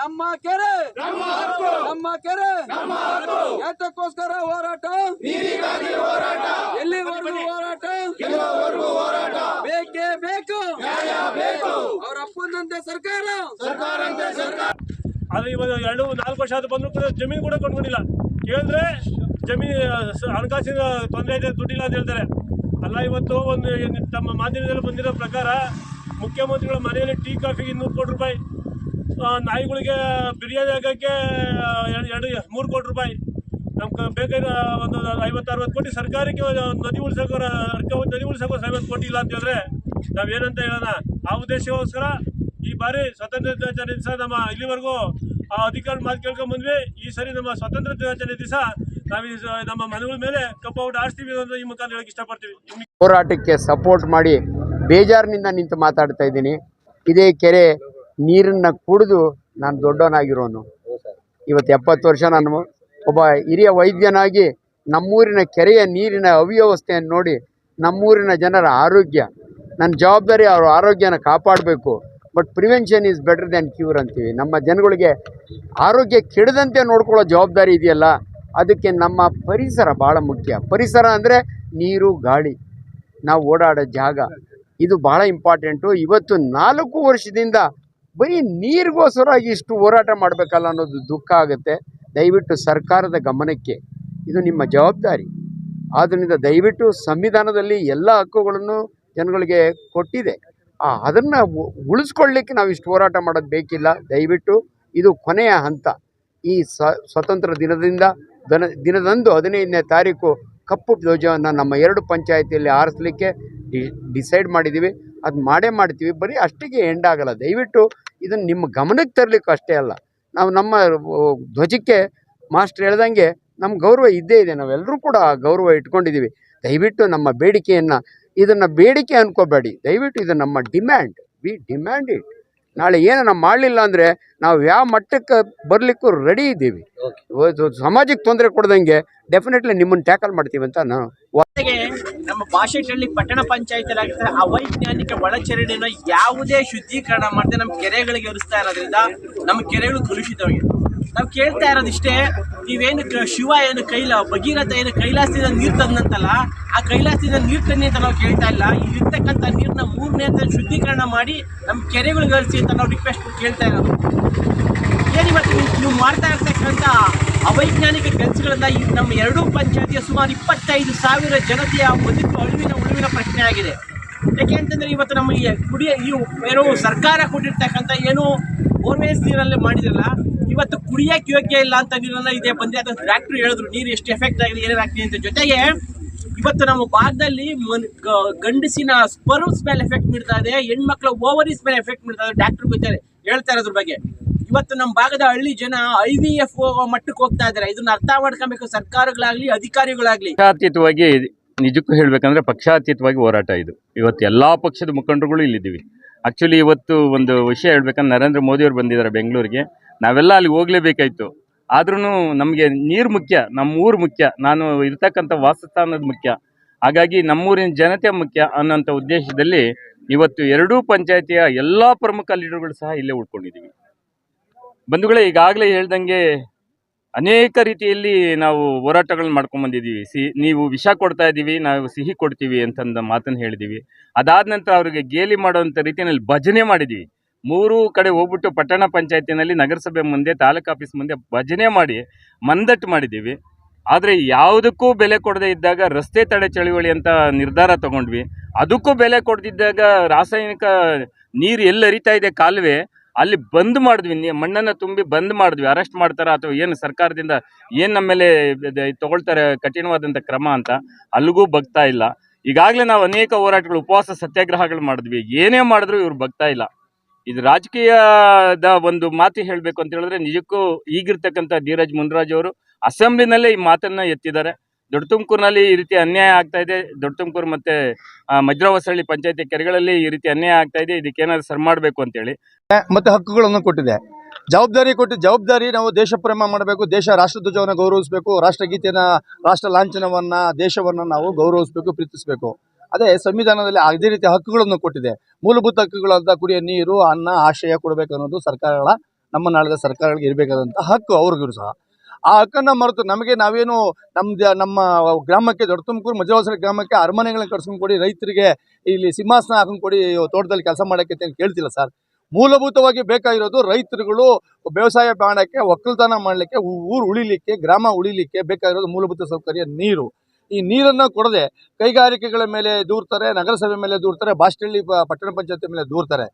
ನಮ್ಮ ಕೆರೆ ನಮ್ಮ ಕೆರೆ ಯಾತಕ್ಕೋಸ್ಕರ ಹೋರಾಟ, ಎಲ್ಲಿವರೆಗೂ ಹೋರಾಟ, ಬೇಕೇ ಬೇಕು ಅವರ ಅಪ್ಪನಂತೆ ಸರ್ಕಾರ. ಆದ್ರೆ ಇವಾಗ 2-4 ವರ್ಷ ಆದ್ರೂ ಬಂದ್ರು ಕೂಡ ಜಮೀನು ಕೂಡ ಕೊಂಡ್ಕೊಂಡಿಲ್ಲ. ಕೇಳಿದ್ರೆ ಜಮೀನು ಹಣಕಾಸಿನ ತೊಂದರೆ ಇದೆ, ದುಡ್ಡಿಲ್ಲ ಅಂತ ಹೇಳ್ತಾರೆ. ಅಲ್ಲ, ಇವತ್ತು ಒಂದು ತಮ್ಮ ಮಾಧ್ಯಮದಲ್ಲಿ ಬಂದಿರೋ ಪ್ರಕಾರ ಮುಖ್ಯಮಂತ್ರಿಗಳ ಮನೆಯಲ್ಲಿ ಟೀ ಕಾಫಿಗೆ 200 ಕೋಟಿ ರೂಪಾಯಿ, ನಾಯಿಗಳಿಗೆ ಬಿರಿಯಾನಿ ಆಗೋಕ್ಕೆ 3 ಕೋಟಿ ರೂಪಾಯಿ, ನಮ್ಗೆ ಬೇಕಾದ ಒಂದು 50-60 ಕೋಟಿ ಸರ್ಕಾರಕ್ಕೆ ನದಿ ಉಳಿಸೋಕೆ 50 ಕೋಟಿ ಇಲ್ಲ ಅಂತ ಹೇಳಿದ್ರೆ ನಾವೇನಂತ ಹೇಳೋಣ. ಆ ಉದ್ದೇಶಕ್ಕೋಸ್ಕರ ಈ ಬಾರಿ ಸ್ವಾತಂತ್ರ್ಯ ದಿನಾಚರಣೆ ದಿವಸ ನಮ್ಮ ಇಲ್ಲಿವರೆಗೂ ಅಧಿಕಾರ ಮಾತು ಕೇಳ್ಕೊಂಡ್ ಬಂದ್ವಿ. ಈ ಸರಿ ನಮ್ಮ ಸ್ವಾತಂತ್ರ್ಯ ದಿನಾಚರಣೆ ದಿವಸ ನಾವು ನಮ್ಮ ಮನೆಗಳ ಮೇಲೆ ಕಪ್ಪೌಟ್ ಆಡ್ತೀವಿ ಅಂತ ಈ ಮುಖಾಂತರ ಹೇಳಕ್ಕೆ ಇಷ್ಟಪಡ್ತೀವಿ. ಹೋರಾಟಕ್ಕೆ ಸಪೋರ್ಟ್ ಮಾಡಿ ಬೇಜಾರಿನಿಂದ ನಿಂತು ಮಾತಾಡ್ತಾ ಇದ್ದೀನಿ. ಇದೇ ಕೆರೆ ನೀರನ್ನ ಕುಡಿದು ನಾನು ದೊಡ್ಡವನಾಗಿರೋನು. ಇವತ್ತು 70 ವರ್ಷ ನಾನು ಒಬ್ಬ ಹಿರಿಯ ವೈದ್ಯನಾಗಿ ನಮ್ಮೂರಿನ ಕೆರೆಯ ನೀರಿನ ಅವ್ಯವಸ್ಥೆಯನ್ನು ನೋಡಿ ನಮ್ಮೂರಿನ ಜನರ ಆರೋಗ್ಯ, ನನ್ನ ಜವಾಬ್ದಾರಿ ಅವರ ಆರೋಗ್ಯನ ಕಾಪಾಡಬೇಕು. But prevention is better than cure ಅಂತೀವಿ. ನಮ್ಮ ಜನಗಳಿಗೆ ಆರೋಗ್ಯ ಕೆಡದಂತೆ ನೋಡ್ಕೊಳ್ಳೋ ಜವಾಬ್ದಾರಿ ಇದೆಯಲ್ಲ, ಅದಕ್ಕೆ ನಮ್ಮ ಪರಿಸರ ಭಾಳ ಮುಖ್ಯ. ಪರಿಸರ ಅಂದರೆ ನೀರು, ಗಾಳಿ, ನಾವು ಓಡಾಡೋ ಜಾಗ, ಇದು ಭಾಳ ಇಂಪಾರ್ಟೆಂಟು. ಇವತ್ತು 4 ವರ್ಷದಿಂದ ಬರೀ ನೀರಿಗೋಸ್ಕರ ಇಷ್ಟು ಹೋರಾಟ ಮಾಡಬೇಕಲ್ಲ ಅನ್ನೋದು ದುಃಖ ಆಗುತ್ತೆ. ದಯವಿಟ್ಟು ಸರ್ಕಾರದ ಗಮನಕ್ಕೆ ಇದು ನಿಮ್ಮ ಜವಾಬ್ದಾರಿ. ಆದ್ದರಿಂದ ದಯವಿಟ್ಟು ಸಂವಿಧಾನದಲ್ಲಿ ಎಲ್ಲ ಹಕ್ಕುಗಳನ್ನು ಜನಗಳಿಗೆ ಕೊಟ್ಟಿದೆ, ಅದನ್ನು ಉಳಿಸ್ಕೊಳ್ಳಿಕ್ಕೆ ನಾವು ಇಷ್ಟು ಹೋರಾಟ ಮಾಡೋದು ಬೇಕಿಲ್ಲ. ದಯವಿಟ್ಟು ಇದು ಕೊನೆಯ ಹಂತ. ಈ ಸ್ವತಂತ್ರ ದಿನದಂದು 15ನೇ ತಾರೀಕು ಕಪ್ಪು ಧ್ವಜವನ್ನು ನಮ್ಮ 2 ಪಂಚಾಯಿತಿಯಲ್ಲಿ ಆರಿಸಲಿಕ್ಕೆ ಡಿಸೈಡ್ ಮಾಡಿದ್ದೀವಿ. ಅದು ಮಾಡೇ ಮಾಡ್ತೀವಿ. ಬರೀ ಅಷ್ಟಿಗೆ ಎಂಡ್ ಆಗಲ್ಲ. ದಯವಿಟ್ಟು ಇದನ್ನು ನಿಮ್ಮ ಗಮನಕ್ಕೆ ತರಲಿಕ್ಕೆ ಅಷ್ಟೇ ಅಲ್ಲ, ನಾವು ನಮ್ಮ ಧ್ವಜಕ್ಕೆ ಮಾಸ್ಟರ್ ಹೇಳ್ದಂಗೆ ನಮ್ಮ ಗೌರವ ಇದ್ದೇ ಇದೆ. ನಾವೆಲ್ಲರೂ ಕೂಡ ಗೌರವ ಇಟ್ಕೊಂಡಿದ್ದೀವಿ. ದಯವಿಟ್ಟು ನಮ್ಮ ಬೇಡಿಕೆಯನ್ನು ಇದನ್ನು ಬೇಡಿಕೆ ಅನ್ಕೋಬೇಡಿ. ದಯವಿಟ್ಟು ಇದು ನಮ್ಮ ಡಿಮ್ಯಾಂಡ್. We demand it. ನಾಳೆ ಏನನ್ನ ಮಾಡಲಿಲ್ಲ ಅಂದರೆ ನಾವು ಯಾವ ಮಟ್ಟಕ್ಕೆ ಬರಲಿಕ್ಕೂ ರೆಡಿ ಇದ್ದೀವಿ. ಸಮಾಜಕ್ಕೆ ತೊಂದರೆ ಕೊಡ್ದಂಗೆ ಡೆಫಿನೆಟ್ಲಿ ನಿಮ್ಮನ್ನು ಟ್ಯಾಕಲ್ ಮಾಡ್ತೀವಿ ಅಂತ ನಾವು. ನಮ್ಮ ಭಾಷೆಗಳಲ್ಲಿ ಪಟ್ಟಣ ಪಂಚಾಯತ್ ಅವೈಜ್ಞಾನಿಕ ಒಳಚರಂಡಿನ ಯಾವುದೇ ಶುದ್ಧೀಕರಣ ಮಾಡದೆ ನಮ್ಮ ಕೆರೆಗಳಿಗೆ ಹರಿಸ್ತಾ ಇರೋದ್ರಿಂದ ನಮ್ಮ ಕೆರೆಗಳು ಕಲುಷಿತವಾಗಿದೆ. ನಾವು ಕೇಳ್ತಾ ಇರೋದಿಷ್ಟೇ, ನೀವೇನು ಶಿವ ಏನು ಭಗೀರಥ ಏನು ಕೈಲಾಸದಿಂದ ನೀರು ತಂದಂತಲ್ಲ, ಆ ಕೈಲಾಸದಿಂದ ನೀರು ತನ್ನಿ ಅಂತ ನಾವು ಕೇಳ್ತಾ ಇಲ್ಲ. ಇಲ್ಲಿರ್ತಕ್ಕಂಥ ನೀರನ್ನ 3ನೇ ಹಂತ ಶುದ್ಧೀಕರಣ ಮಾಡಿ ನಮ್ಮ ಕೆರೆಗಳಿಗೆ ಹರಿಸಿ ಅಂತ ನಾವು ರಿಕ್ವೆಸ್ಟ್ ಕೇಳ್ತಾ ಇರೋದು. ಏನಿವತ್ತು ನೀವು ಮಾಡ್ತಾ ಇರ್ತಕ್ಕಂಥ ಅವೈಜ್ಞಾನಿಕ ಕೆಲಸಗಳಿಂದ ನಮ್ಮ 2 ಪಂಚಾಯತಿಯ ಸುಮಾರು 25,000 ಜನತೆಯ ಬದುಕು ಉಳಿವಿನ ಪ್ರಶ್ನೆ ಆಗಿದೆ. ಯಾಕೆ ಅಂತಂದರೆ ಇವತ್ತು ನಮ್ಮ ಏನು ಸರ್ಕಾರ ಕೊಟ್ಟಿರ್ತಕ್ಕಂಥ ಏನು ಬೋರ್ವೇಲ್ಸ್ ನೀರಲ್ಲೇ ಮಾಡಿದ್ರಲ್ಲ, ಇವತ್ತು ಕುಡಿಯೋಕ್ಕೆ ಯೋಗ್ಯ ಇಲ್ಲ ಅಂತ ನೀರನ್ನ ಇದೆ ಬಂದೆ. ಅದು ಡಾಕ್ಟ್ರು ಹೇಳಿದ್ರು ನೀರು ಎಷ್ಟು ಎಫೆಕ್ಟ್ ಆಗಿದೆ, ಏನಾಗ್ತಿದೆ ಅಂತ. ಜೊತೆಗೆ ಇವತ್ತು ನಮ್ಮ ಭಾಗದಲ್ಲಿ ಗಂಡಸಿನ ಸ್ಪರ್ಮ್ಸ್ ಮೇಲೆ ಎಫೆಕ್ಟ್ ಬೀಳ್ತಾ ಇದೆ, ಹೆಣ್ಮಕ್ಳ ಓವರೀಸ್ ಮೇಲೆ ಎಫೆಕ್ಟ್ ಬೀಳ್ತಾ ಇದೆ. ಡಾಕ್ಟ್ರು ಗೊತ್ತಾರೆ ಹೇಳ್ತಾ ಇರೋದ್ರ ಬಗ್ಗೆ. ಇವತ್ತು ನಮ್ಮ ಭಾಗದ ಹಳ್ಳಿ ಜನ IVF ಮಟ್ಟಕ್ಕೆ ಹೋಗ್ತಾ ಇದ್ದಾರೆ. ಇದನ್ನ ಅರ್ಥ ಮಾಡ್ಕೊಬೇಕು ಸರ್ಕಾರಗಳಾಗ್ಲಿ ಅಧಿಕಾರಿಗಳಾಗ್ಲಿ. ಪಕ್ಷಾತೀತವಾಗಿ ನಿಜಕ್ಕೂ ಹೇಳ್ಬೇಕಂದ್ರೆ ಪಕ್ಷಾತೀತವಾಗಿ ಹೋರಾಟ ಇದು. ಇವತ್ತು ಎಲ್ಲಾ ಪಕ್ಷದ ಮುಖಂಡರುಗಳು ಇಲ್ಲಿದ್ದೀವಿ. ಆಕ್ಚುಲಿ ಇವತ್ತು ಒಂದು ವಿಷಯ ಹೇಳ್ಬೇಕಂದ್ರೆ ನರೇಂದ್ರ ಮೋದಿ ಅವರು ಬಂದಿದ್ದಾರೆ ಬೆಂಗಳೂರಿಗೆ. ನಾವೆಲ್ಲ ಅಲ್ಲಿ ಹೋಗ್ಲೇಬೇಕಾಯ್ತು. ಆದ್ರೂ ನಮಗೆ ನೀರು ಮುಖ್ಯ, ನಮ್ಮ ಊರು ಮುಖ್ಯ, ನಾನು ಇರ್ತಕ್ಕಂಥ ವಾಸಸ್ಥಾನದ ಮುಖ್ಯ, ಹಾಗಾಗಿ ನಮ್ಮೂರಿನ ಜನತೆ ಮುಖ್ಯ ಅನ್ನೋಂಥ ಉದ್ದೇಶದಲ್ಲಿ ಇವತ್ತು 2 ಪಂಚಾಯತಿಯ ಎಲ್ಲ ಪ್ರಮುಖ ಲೀಡರ್ಗಳು ಸಹ ಇಲ್ಲೇ ಉಳ್ಕೊಂಡಿದ್ದೀವಿ. ಬಂಧುಗಳೇ, ಈಗಾಗಲೇ ಹೇಳ್ದಂಗೆ ಅನೇಕ ರೀತಿಯಲ್ಲಿ ನಾವು ಹೋರಾಟಗಳನ್ನ ಮಾಡ್ಕೊಂಡು ಬಂದಿದ್ದೀವಿ. ನೀವು ವಿಷ ಕೊಡ್ತಾ ಇದ್ದೀವಿ, ನಾವು ಸಿಹಿ ಕೊಡ್ತೀವಿ ಅಂತಂದ ಮಾತನ್ನು ಹೇಳಿದ್ದೀವಿ. ಅದಾದ ನಂತರ ಅವರಿಗೆ ಗೇಲಿ ಮಾಡೋವಂಥ ರೀತಿಯಲ್ಲಿ ಭಜನೆ ಮಾಡಿದ್ದೀವಿ. 3 ಕಡೆ ಹೋಗ್ಬಿಟ್ಟು ಪಟ್ಟಣ ಪಂಚಾಯತಿನಲ್ಲಿ ನಗರಸಭೆ ಮುಂದೆ, ತಾಲೂಕು ಆಫೀಸ್ ಮುಂದೆ ಭಜನೆ ಮಾಡಿ ಮಂದಟ್ಟು ಮಾಡಿದ್ದೀವಿ. ಆದರೆ ಯಾವುದಕ್ಕೂ ಬೆಲೆ ಕೊಡದೇ ಇದ್ದಾಗ ರಸ್ತೆ ತಡೆ ಚಳುವಳಿ ಅಂತ ನಿರ್ಧಾರ ತಗೊಂಡ್ವಿ. ಅದಕ್ಕೂ ಬೆಲೆ ಕೊಡದಿದ್ದಾಗ ರಾಸಾಯನಿಕ ನೀರು ಎಲ್ಲಿ ಹರಿತಾ ಇದೆ ಕಾಲುವೆ ಅಲ್ಲಿ ಬಂದ್ ಮಾಡಿದ್ವಿ, ಮಣ್ಣನ್ನು ತುಂಬಿ ಬಂದ್ ಮಾಡಿದ್ವಿ. ಅರೆಸ್ಟ್ ಮಾಡ್ತಾರ ಅಥವಾ ಏನು ಸರ್ಕಾರದಿಂದ ಏನು ನಮ್ಮ ಮೇಲೆ ತಗೊಳ್ತಾರೆ ಕಠಿಣವಾದಂಥ ಕ್ರಮ ಅಂತ ಅಲ್ಲಿಗೂ ಬಗ್ತಾ ಇಲ್ಲ. ಈಗಾಗಲೇ ನಾವು ಅನೇಕ ಹೋರಾಟಗಳು, ಉಪವಾಸ ಸತ್ಯಾಗ್ರಹಗಳು ಮಾಡಿದ್ವಿ. ಏನೇ ಮಾಡಿದ್ರು ಇವ್ರು ಬಗ್ತಾ ಇಲ್ಲ. ಇದು ರಾಜಕೀಯದ ಒಂದು ಮಾತು ಹೇಳಬೇಕು ಅಂತ ಹೇಳಿದ್ರೆ ನಿಜಕ್ಕೂ ಈಗಿರ್ತಕ್ಕಂಥ ಧೀರಜ್ ಮುನ್ರಾಜ್ ಅವರು ಅಸೆಂಬ್ಲಿನಲ್ಲೇ ಈ ಮಾತನ್ನ ಎತ್ತಿದ್ದಾರೆ. ದೊಡ್ಡ ತುಮಕೂರಿನಲ್ಲಿ ಈ ರೀತಿ ಅನ್ಯಾಯ ಆಗ್ತಾ ಇದೆ, ದೊಡ್ಡ ತುಮಕೂರು ಮತ್ತೆ ಮಜ್ರಾವಸಳ್ಳಿ ಪಂಚಾಯತಿ ಕೆರೆಗಳಲ್ಲಿ ಈ ರೀತಿ ಅನ್ಯಾಯ ಆಗ್ತಾ ಇದೆ, ಇದಕ್ಕೇನಾದ್ರು ಸರಿ ಮಾಡಬೇಕು ಅಂತೇಳಿ ಮತ್ತೆ ಹಕ್ಕುಗಳನ್ನು ಕೊಟ್ಟಿದೆ. ಜವಾಬ್ದಾರಿ ನಾವು ದೇಶ ಪ್ರೇಮ ಮಾಡಬೇಕು, ರಾಷ್ಟ್ರಧ್ವಜವನ್ನು ಗೌರವಿಸಬೇಕು, ರಾಷ್ಟ್ರಗೀತೆಯನ್ನು, ರಾಷ್ಟ್ರ ಲಾಂಛನವನ್ನು, ದೇಶವನ್ನು ನಾವು ಗೌರವಿಸಬೇಕು, ಪ್ರೀತಿಸಬೇಕು. ಅದೇ ಸಂವಿಧಾನದಲ್ಲಿ ಅದೇ ರೀತಿ ಹಕ್ಕುಗಳನ್ನು ಕೊಟ್ಟಿದೆ. ಮೂಲಭೂತ ಹಕ್ಕುಗಳಾದ ಕುಡಿಯೋ ನೀರು, ಅನ್ನ, ಆಶ್ರಯ ಕೊಡಬೇಕು ಅನ್ನೋದು ಸರ್ಕಾರಗಳ ನಮ್ಮ ನಾಳಿನ ಸರ್ಕಾರಗಳಿಗೆ ಇರಬೇಕಾದಂಥ ಹಕ್ಕು ಅವ್ರಿಗೂ ಸಹ. ಆ ಹಕ್ಕನ್ನು ಮರೆತು ನಾವೇನು ನಮ್ಮ ಗ್ರಾಮಕ್ಕೆ, ದೊಡ್ಡ ತುಮಕೂರು ಮಜವಾಸರ ಗ್ರಾಮಕ್ಕೆ ಅರಮನೆಗಳನ್ನ ಕಟ್ಸ್ಕೊಂಡು ಕೊಡಿ, ರೈತರಿಗೆ ಇಲ್ಲಿ ಸಿಂಹಾಸನ ಹಾಕೊಂಡು ಕೊಡಿ, ತೋಟದಲ್ಲಿ ಕೆಲಸ ಮಾಡೋಕ್ಕೆ ಅಂತ ಕೇಳ್ತಿಲ್ಲ ಸರ್. ಮೂಲಭೂತವಾಗಿ ಬೇಕಾಗಿರೋದು ರೈತರುಗಳು ವ್ಯವಸಾಯ ಮಾಡೋಕ್ಕೆ, ಒಕ್ಕಲ್ತನ ಮಾಡಲಿಕ್ಕೆ, ಊರು ಉಳಿಲಿಕ್ಕೆ, ಗ್ರಾಮ ಉಳಿಲಿಕ್ಕೆ ಬೇಕಾಗಿರೋದು ಮೂಲಭೂತ ಸೌಕರ್ಯ ನೀರು. ಈ ನೀರನ್ನು ಕೊಡದೆ ಕೈಗಾರಿಕೆಗಳ ಮೇಲೆ ದೂರ್ತಾರೆ, ನಗರಸಭೆ ಮೇಲೆ ದೂರ್ತಾರೆ, ಬಾಸ್ಟಳ್ಳಿ ಪಟ್ಟಣ ಪಂಚಾಯತಿ ಮೇಲೆ ದೂರ್ತಾರೆ.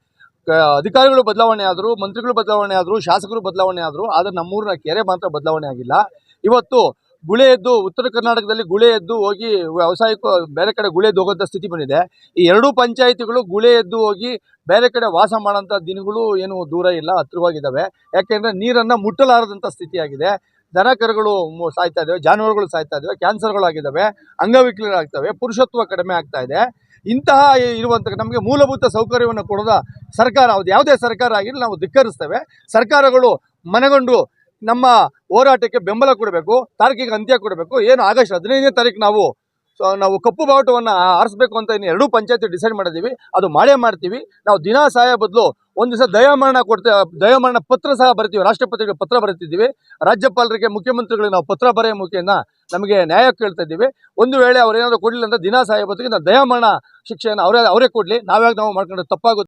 ಅಧಿಕಾರಿಗಳು ಬದಲಾವಣೆ ಆದರು, ಮಂತ್ರಿಗಳು ಬದಲಾವಣೆ ಆದರು, ಶಾಸಕರು ಬದಲಾವಣೆ ಆದರು, ಆದರೆ ನಮ್ಮೂರಿನ ಕೆರೆ ಮಾತ್ರ ಬದಲಾವಣೆ ಆಗಿಲ್ಲ. ಇವತ್ತು ಗುಳೆ ಎದ್ದು ಉತ್ತರ ಕರ್ನಾಟಕದಲ್ಲಿ ಗುಳೆ ಎದ್ದು ಹೋಗಿ ವ್ಯವಸಾಯಕ್ಕೂ ಬೇರೆ ಕಡೆ ಗುಳೆ ಎದ್ದು ಹೋಗೋಂಥ ಸ್ಥಿತಿ ಬಂದಿದೆ. ಈ ಎರಡೂ ಪಂಚಾಯಿತಿಗಳು ಗುಳೆ ಎದ್ದು ಹೋಗಿ ಬೇರೆ ಕಡೆ ವಾಸ ಮಾಡೋಂಥ ದಿನಗಳು ಏನು ದೂರ ಇಲ್ಲ, ಹತ್ತಿರವಾಗಿದ್ದಾವೆ. ಯಾಕೆಂದರೆ ನೀರನ್ನು ಮುಟ್ಟಲಾರದಂಥ ಸ್ಥಿತಿಯಾಗಿದೆ. ದನ ಕರುಗಳು ಸಾಯ್ತಾ ಇದ್ದಾವೆ, ಜಾನುವಾರುಗಳು ಸಾಯ್ತಾ ಇದ್ದಾವೆ, ಕ್ಯಾನ್ಸರ್ಗಳಾಗಿದ್ದಾವೆ, ಅಂಗವಿಕಲರಾಗ್ತವೆ, ಪುರುಷತ್ವ ಕಡಿಮೆ ಆಗ್ತಾ ಇದೆ. ಇಂತಹ ಇರುವಂಥ ನಮಗೆ ಮೂಲಭೂತ ಸೌಕರ್ಯವನ್ನು ಕೊಡೋದ ಸರ್ಕಾರ, ಅದು ಯಾವುದೇ ಸರ್ಕಾರ ಆಗಿರಲಿ ನಾವು ಧಿಕ್ಕರಿಸ್ತೇವೆ. ಸರ್ಕಾರಗಳು ಮನಗೊಂಡು ನಮ್ಮ ಹೋರಾಟಕ್ಕೆ ಬೆಂಬಲ ಕೊಡಬೇಕು, ತಾರೀಕಿಗೆ ಅಂತ್ಯ ಕೊಡಬೇಕು. ಏನು ಆಗಸ್ಟ್ 15ನೇ ತಾರೀಕು ನಾವು ಕಪ್ಪು ಬಾವುಟವನ್ನು ಆರಿಸಬೇಕು ಅಂತ ಇನ್ನು ಎರಡೂ ಪಂಚಾಯತಿ ಡಿಸೈಡ್ ಮಾಡಿದ್ದೀವಿ. ಅದು ಮಾಡೇ ಮಾಡ್ತೀವಿ. ನಾವು ದಿನ ಸಹಾಯ ಬದಲು ಒಂದು ದಿವಸ ದಯಾಮರಣ ಪತ್ರ ಸಹ ಬರಿತೀವಿ, ರಾಷ್ಟ್ರಪತಿಗೆ ಪತ್ರ ಬರೀತಿದ್ದೀವಿ. ರಾಜ್ಯಪಾಲರಿಗೆ, ಮುಖ್ಯಮಂತ್ರಿಗಳಿಗೆ ನಾವು ಪತ್ರ ಬರೆಯೋ ಮುಖೇನ ನಮಗೆ ನ್ಯಾಯ ಕೇಳ್ತಾ ಇದ್ದೀವಿ. ಒಂದು ವೇಳೆ ಅವ್ರೇನಾದರೂ ಕೊಡಲಿಲ್ಲ ಅಂದರೆ ದಿನ ಸಹಾಯ ಬದಲಿಗೆ ನಾವು ದಯಾಮರಣ ಶಿಕ್ಷೆಯನ್ನು ಅವರೇ ಕೊಡಲಿ. ನಾವು ಮಾಡ್ಕೊಂಡು ತಪ್ಪಾಗುತ್ತೆ.